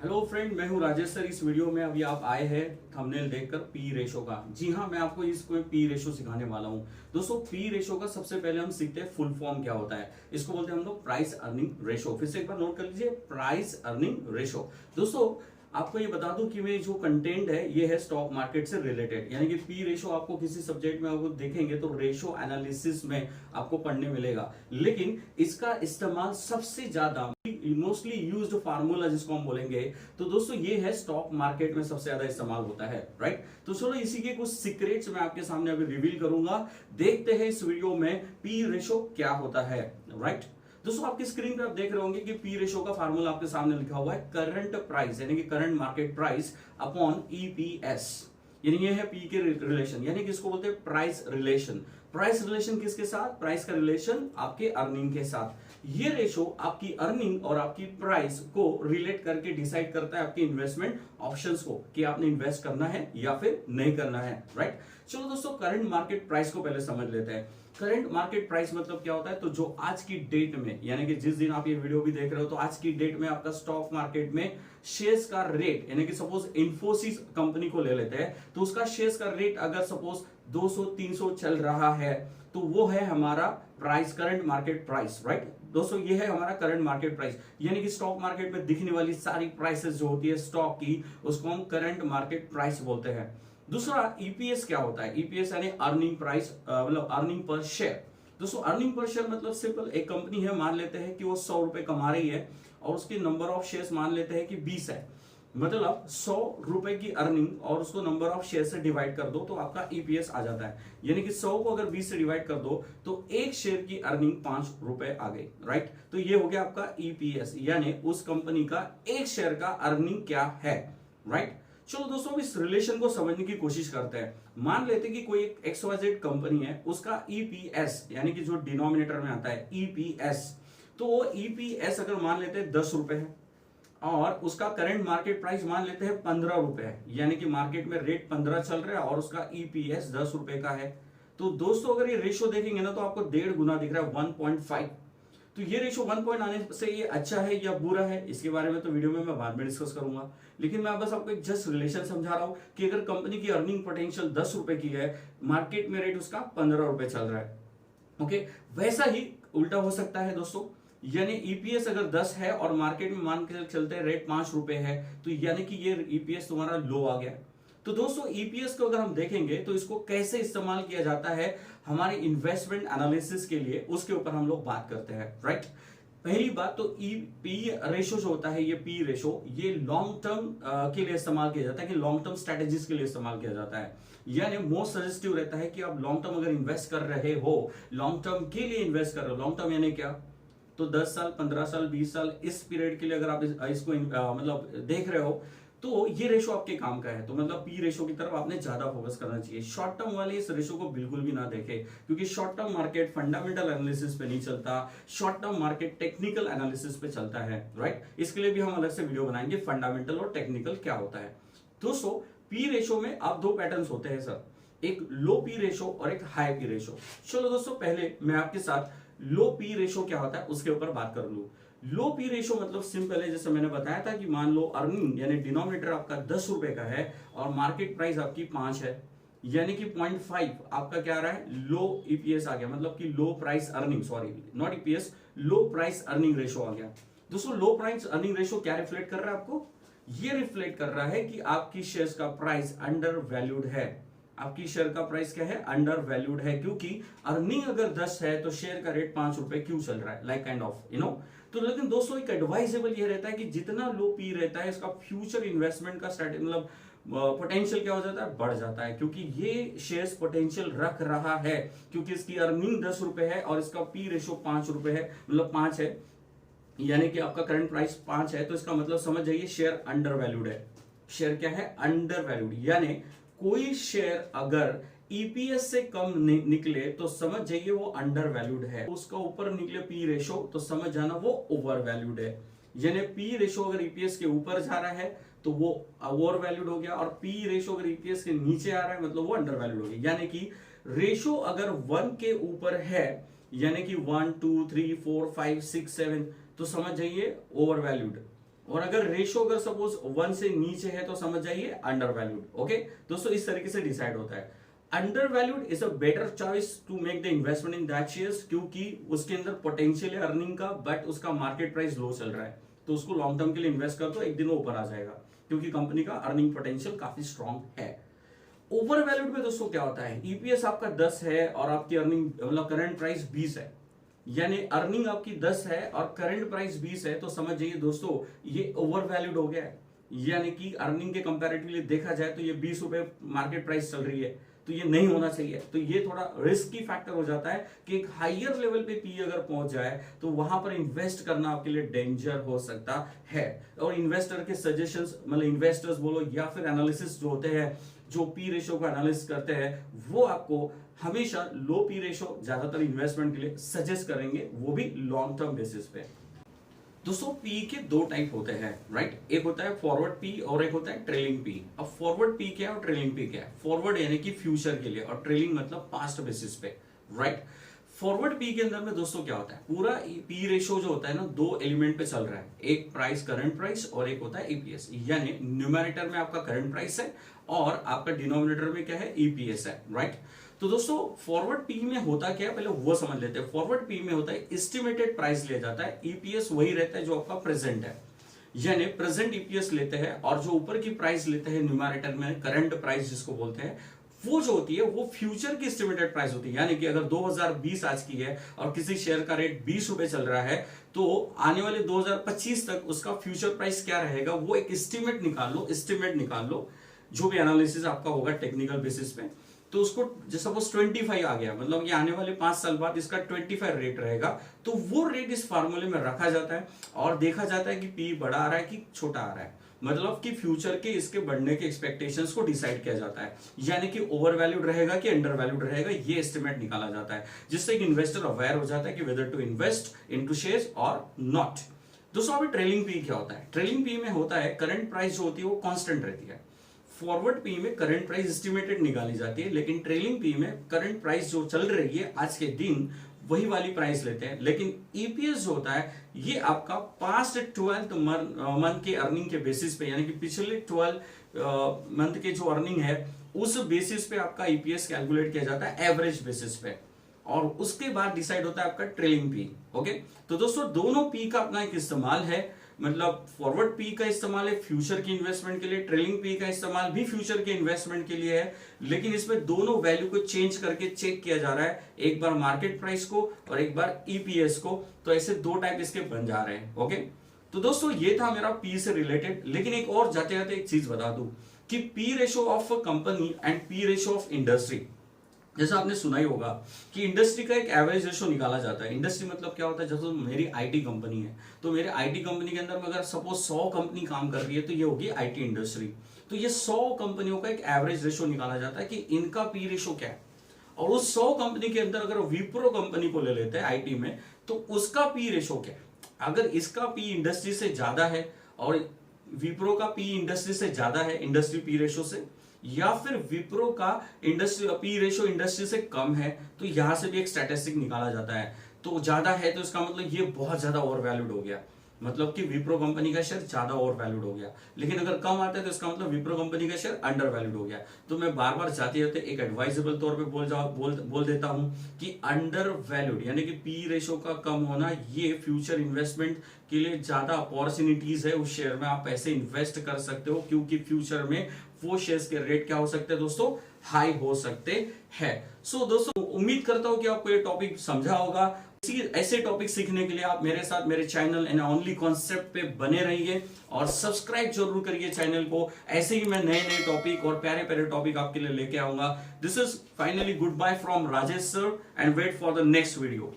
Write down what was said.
Hello friend, मैं हूं Rajesh sir. इस वीडियो में अभी आप आए हैं थंबनेल देखकर पी रेशो का। जी हाँ, मैं आपको इसको पी रेशो सिखाने वाला हूं। दोस्तों, पी रेशो का सबसे पहले हम सीखते हैं फुल फॉर्म क्या होता है। इसको बोलते हैं हम लोग प्राइस अर्निंग रेशो। फिर से एक बार नोट कर लीजिए, प्राइस अर्निंग रेशो। दोस्तों, आपको ये बता दूं कि मैं जो कंटेंट है ये है स्टॉक मार्केट से रिलेटेड, यानी कि पी रेशो आपको किसी सब्जेक्ट में आपको देखेंगे तो रेशो एनालिसिस में आपको पढ़ने मिलेगा, लेकिन इसका इस्तेमाल सबसे ज्यादा मोस्टली यूज्ड फार्मूला जिसको हम बोलेंगे, तो दोस्तों ये है स्टॉक मार्केट में सबसे ज्यादा इस्तेमाल होता है। राइट, तो चलो इसी के कुछ सीक्रेट्स मैं आपके सामने अभी रिवील करूंगा। देखते हैं इस वीडियो में पी रेशो क्या होता है। राइट, दोस्तों आपकी स्क्रीन पे आप देख रहे होंगे कि पी रेशो का फार्मूला आपके सामने लिखा हुआ है करंट प्राइस, यानी कि current market price upon EPS. यानी ये है पी के रिलेशन, यानी कि इसको बोलते हैं प्राइस रिलेशन। प्राइस रिलेशन किसके साथ? प्राइस का रिलेशन आपके अर्निंग के साथ। ये रेशो आपकी अर्निंग और आपकी प्राइस को रिलेट करके डिसाइड करता है आपकी इन्वेस्टमेंट ऑप्शंस को, कि आपने इन्वेस्ट करना है या फिर नहीं करना है। राइट, चलो दोस्तों करंट मार्केट प्राइस को पहले समझ लेते हैं। करंट मार्केट प्राइस मतलब क्या होता है? तो जो आज की डेट में, यानी कि जिस दिन आप ये वीडियो भी देख रहे हो, तो आज की डेट में आपका स्टॉक मार्केट में शेयर्स का रेट, यानी कि सपोज इन्फोसिस कंपनी को ले लेते हैं, तो उसका शेयर्स का रेट अगर सपोज 200-300 चल रहा है, तो वो है हमारा price, current market price. Right दोस्तों, ये है हमारा करंट मार्केट प्राइस, यानी कि स्टॉक मार्केट में दिखने वाली सारी प्राइसेस जो होती है स्टॉक की, उसको हम करंट मार्केट प्राइस बोलते हैं। दूसरा ईपीएस क्या होता है? ईपीएस यानी अर्निंग प्राइस, मतलब अर्निंग पर शेयर। दोस्तों अर्निंग पर शेयर मतलब सिंपल, एक कंपनी है, मान लेते हैं कि वो 100 रुपए कमा रही है और उसकी नंबर ऑफ शेयर्स मान लेते हैं कि 20 है, मतलब 100 रुपए की अर्निंग और उसको नंबर ऑफ शेयर से डिवाइड कर दो तो आपका ईपीएस आ जाता है। यानी कि 100 को अगर 20 से डिवाइड कर दो तो एक शेयर की अर्निंग 5 रुपए आ गई। राइट, तो ये हो गया आपका ईपीएस, यानी उस कंपनी का एक शेयर का अर्निंग क्या है। राइट, चलो दोस्तों इस रिलेशन को समझने की कोशिश करते हैं। मान लेते हैं कि कोई एक एक्सवाइजेड कंपनी है, उसका ईपीएस यानी कि जो डिनोमिनेटर में आता है ईपीएस, तो वो ईपीएस अगर मान लेते हैं 10 रुपए है और उसका करंट मार्केट प्राइस मान लेते हैं 15 रुपए है, यानी कि मार्केट में रेट 15 चल रहा है और उसका ईपीएस 10 रुपए का है, तो दोस्तों अगर ये रेशो देखेंगे ना तो आपको 1.5 गुना दिख रहा है, 1.5। तो ये रेशो 1 पॉइंट आने से ये अच्छा है या बुरा है, इसके बारे में तो वीडियो में मैं बाद में डिस्कस करूंगा, लेकिन मैं बस आपको एक जस्ट रिलेशन समझा रहा हूं कि अगर कंपनी की अर्निंग पोटेंशियल 10 रुपए की है, मार्केट में रेट उसका 15 रुपए चल रहा है। ओके, वैसा ही उल्टा हो सकता है दोस्तों, यानी ईपीएस अगर 10 है और मार्केट में मान के चलते हैं रेट 5 रुपए है, तो यानी कि ये ईपीएस तुम्हारा लो आ गया। तो दोस्तों ईपीएस को अगर हम देखेंगे तो इसको कैसे इस्तेमाल किया जाता है हमारे इन्वेस्टमेंट एनालिसिस के लिए, उसके ऊपर हम लोग बात करते हैं। राइट, पहली बात तो पी रेशो जो होता है, ये पी रेशो ये लॉन्ग टर्म के लिए इस्तेमाल किया जाता है, कि लॉन्ग टर्म स्ट्रेटेजीज के लिए इस्तेमाल किया जाता है। यानी मोस्ट सजेस्टिव रहता है कि आप लॉन्ग टर्म अगर इन्वेस्ट कर रहे हो, लॉन्ग टर्म के लिए इन्वेस्ट कर रहे हो, लॉन्ग टर्म यानी क्या, तो 10 साल 15 साल 20 साल इस पीरियड के लिए अगर आप इसको मतलब देख रहे हो, तो ये रेशो आपके काम का है। तो मतलब पी रेशो की तरफ आपने ज्यादा फोकस करना चाहिए। शॉर्ट टर्म वाले इस रेशो को बिल्कुल भी ना देखे, क्योंकि short term market fundamental analysis पे नहीं चलता, short term market technical analysis पे चलता है। राइट, इसके लिए भी हम अलग से वीडियो बनाएंगे, फंडामेंटल और टेक्निकल क्या होता है। दोस्तों पी रेशो में अब 2 पैटर्न्स होते हैं सर, एक लो पी रेशो और एक हाई पी रेशो। चलो दोस्तों पहले मैं आपके साथ लो पी रेशो क्या होता है उसके ऊपर बात कर लूं। लो पी रेशो मतलब सिंपल है, जैसे मैंने बताया था कि मान लो अर्निंग यानी डिनोमिनेटर आपका 10 रुपए का है और मार्केट प्राइस आपकी 5 है, यानी कि 0.5 आपका क्या आ रहा है, लो ईपीएस आ गया, मतलब कि low price earning, sorry not EPS, low price earning ratio आ गया। दोस्तों लो प्राइस अर्निंग रेशो क्या रिफ्लेक्ट कर रहा है आपको? ये रिफ्लेक्ट कर रहा है कि आपकी शेयर्स का प्राइस अंडर वैल्यूड है। आपकी शेयर का प्राइस क्या है? अंडर वैल्यूड है, क्योंकि अर्निंग अगर 10 है तो शेयर का रेट 5 रुपए क्यों चल रहा है, like kind of you know. तो लेकिन दोस्तों एक एडवाइजेबल ये रहता है कि जितना लो पी रहता है इसका फ्यूचर इन्वेस्टमेंट का मतलब पोटेंशियल क्या हो जाता है, बढ़ जाता है, क्योंकि ये शेयर्स पोटेंशियल रख रहा है, क्योंकि इसकी अर्निंग 10 रुपए है और इसका पी रेशो 5 रुपए है, मतलब 5 है, यानी कि आपका करंट प्राइस 5 है, तो इसका मतलब समझ जाइए शेयर अंडर वैल्यूड है। शेयर क्या है? अंडर वैल्यूड, यानी कोई शेयर अगर ईपीएस से कम निकले तो समझ जाइए वो अंडर वैल्यूड है, उसका ऊपर निकले पी रेशो तो समझ जाना वो ओवर वैल्यूड है। यानी पी रेशो अगर ईपीएस के ऊपर जा रहा है तो वो ओवर वैल्यूड हो गया, और पी रेशो अगर ईपीएस के नीचे आ रहा है मतलब वो अंडर वैल्यूड हो गया। यानी कि रेशो अगर 1 के ऊपर है, यानी कि 1 2 3 4 5 6 7, तो समझ जाइए ओवर वैल्यूड। और अगर रेशो अगर सपोज 1 से नीचे है तो समझ जाइए अंडर वैल्यूड। ओके दोस्तों, इस तरीके से डिसाइड होता है। Undervalued is a better choice to make the investment in that shares, क्योंकि उसके अंदर पोटेंशियल है अर्निंग का, बट उसका मार्केट प्राइस लो चल रहा है, तो उसको लॉन्ग टर्म के लिए इन्वेस्ट कर दो, एक दिन वो ऊपर आ जाएगा, क्योंकि कंपनी का अर्निंग पोटेंशियल काफी स्ट्रॉन्ग है। ओवर वैल्यूड में दोस्तों क्या होता है, ईपीएस आपका 10 है और आपकी अर्निंग मतलब करंट प्राइस 20 है, यानी अर्निंग आपकी 10 है और करंट प्राइस 20 है, तो समझ जाइए दोस्तों ये ओवर वैल्यूड हो गया है। यानी कि अर्निंग के कंपैरेटिवली देखा जाए तो ये 20 रुपए मार्केट प्राइस चल रही है, तो ये नहीं होना चाहिए। तो ये थोड़ा रिस्की फैक्टर हो जाता है कि एक हायर लेवल पे पी अगर पहुंच जाए तो वहां पर इन्वेस्ट करना आपके लिए डेंजर हो सकता है। और इन्वेस्टर के सजेशंस, मतलब इन्वेस्टर्स बोलो या फिर एनालिसिस जो होते हैं, जो पी रेशो को एनालिसिस करते हैं, वो आपको हमेशा लो पी रेशो ज्यादातर इन्वेस्टमेंट के लिए सजेस्ट करेंगे, वो भी लॉन्ग टर्म बेसिस पे। दोस्तों पी के दो टाइप होते हैं, राइट? एक होता है फॉरवर्ड पी और एक होता है ट्रेलिंग पी। अब फॉरवर्ड पी क्या है और ट्रेलिंग पी क्या है? फॉरवर्ड यानी कि फ्यूचर के लिए और ट्रेलिंग मतलब पास्ट बेसिस पे, राइट? फॉरवर्ड पी के अंदर में दोस्तों क्या होता है, पूरा पी रेशो जो होता है ना, दो एलिमेंट पे चल रहा है, एक प्राइस करंट प्राइस और एक होता है ईपीएस। यानी न्यूमरेटर में आपका करंट प्राइस है और आपका डिनोमिनेटर में क्या है, ईपीएस है, राइट? तो दोस्तों फॉरवर्ड पी में होता क्या है, पहले वो समझ लेते हैं। फॉरवर्ड पी में होता है एस्टिमेटेड प्राइस लिया जाता है, ईपीएस वही रहता है जो आपका प्रेजेंट है, यानी प्रेजेंट ईपीएस लेते हैं, और जो ऊपर की प्राइस लेते हैं न्यूमरेटर में करंट प्राइस जिसको बोलते हैं, वो जो होती है वो फ्यूचर की एस्टिमेटेड प्राइस होती है। यानी कि अगर 2020 आज की है और किसी शेयर का रेट 20 रुपए चल रहा है, तो आने वाले 2025 तक उसका फ्यूचर प्राइस क्या रहेगा, वो एक एस्टिमेट निकाल लो, जो भी एनालिसिस आपका होगा टेक्निकल बेसिस पे। तो उसको सपोज 25 आ गया, मतलब कि आने वाले 5 साल बाद इसका 25 रेट रहेगा, तो वो रेट इस फार्मूले में रखा जाता है और देखा जाता है कि पी बड़ा आ रहा है कि छोटा आ रहा है, मतलब कि फ्यूचर के इसके बढ़ने के एक्सपेक्टेशंस को डिसाइड किया जाता है। यानी कि ओवर वैल्यूड रहेगा कि अंडर वैल्यूड रहेगा, ये एस्टिमेट निकाला जाता है, जिससे एक इन्वेस्टर अवेयर हो जाता है कि whether to invest into shares और नॉट। दोस्तों अभी ट्रेलिंग पी क्या होता है? ट्रेलिंग पी में होता है करंट प्राइस जो होती है वो कांस्टेंट रहती है। फॉरवर्ड पी में करंट प्राइस एस्टिमेटेड निकाली जाती है, लेकिन ट्रेलिंग पी में करंट प्राइस जो चल रही है आज के दिन वही वाली प्राइस लेते हैं। लेकिन ईपीएस जो होता है ये आपका पास्ट 12 मंथ के अर्निंग के बेसिस पे, यानी कि पिछले 12 मंथ के जो अर्निंग है उस बेसिस पे आपका ईपीएस कैलकुलेट किया जाता है एवरेज बेसिस पे, और उसके बाद डिसाइड होता है आपका ट्रेलिंग पी। ओके, तो दोस्तों दोनों पी का अपना एक इस्तेमाल है, मतलब फॉरवर्ड पी का इस्तेमाल है फ्यूचर की इन्वेस्टमेंट के लिए, ट्रेलिंग पी का इस्तेमाल भी फ्यूचर के इन्वेस्टमेंट के लिए है, लेकिन इसमें दोनों वैल्यू को चेंज करके चेक किया जा रहा है, एक बार मार्केट प्राइस को और एक बार ईपीएस को। तो ऐसे दो टाइप इसके बन जा रहे हैं। ओके, तो दोस्तों ये था मेरा पी से रिलेटेड। लेकिन एक और जाते जाते एक चीज बता दूं कि P ratio of company and P ratio of industry, जैसा आपने सुना ही होगा कि इंडस्ट्री का एक एवरेज रेशो निकाला जाता है। इंडस्ट्री मतलब क्या होता है, जैसे मेरी आईटी कंपनी है, तो मेरे आईटी कंपनी के अंदर में अगर सपोज 100 कंपनी काम कर रही है तो ये होगी आईटी इंडस्ट्री। तो ये 100 कंपनियों का एक एवरेज रेशो निकाला जाता है कि इनका पी रेशो क्या है, और उस 100 कंपनी के अंदर अगर विप्रो कंपनी को ले लेते हैं आईटी में, तो उसका पी रेशो क्या है। अगर इसका पी इंडस्ट्री से ज्यादा है और विप्रो का पी इंडस्ट्री से ज्यादा है, इंडस्ट्री पी रेशो से, या फिर विप्रो का इंडस्ट्री पी रेशो इंडस्ट्री से कम है, तो यहां से भी एक स्टैटिस्टिक निकाला जाता है। तो ज्यादा है तो इसका मतलब ये बहुत ज्यादा ओवर वैल्यूड हो गया, मतलब कि विप्रो कंपनी का शेयर ज्यादा ओवर वैल्यूड हो गया। लेकिन अगर कम आता है तो इसका मतलब विप्रो कंपनी का शेयर अंडर वैल्यूड हो गया। तो मैं बार बार जाते जाते एक एडवाइजेबल तौर पे बोल देता हूं कि अंडर वैल्यूड यानी कि पी रेशो का कम होना, ये फ्यूचर इन्वेस्टमेंट के लिए ज्यादा अपॉर्चुनिटीज है, उस शेयर में आप पैसे इन्वेस्ट कर सकते हो, क्योंकि फ्यूचर में वो शेयर्स के रेट क्या हो सकते हैं दोस्तों, हाई हो सकते हैं। सो दोस्तों उम्मीद करता हूं कि आपको ये टॉपिक समझा होगा। ऐसे टॉपिक सीखने के लिए आप मेरे साथ मेरे चैनल एंड ओनली कॉन्सेप्ट पे बने रहिए और सब्सक्राइब जरूर करिए चैनल को। ऐसे ही मैं नए नए टॉपिक और प्यारे प्यारे टॉपिक आपके लिए लेके आऊंगा। This is finally goodbye from Rajesh sir and wait for the next video.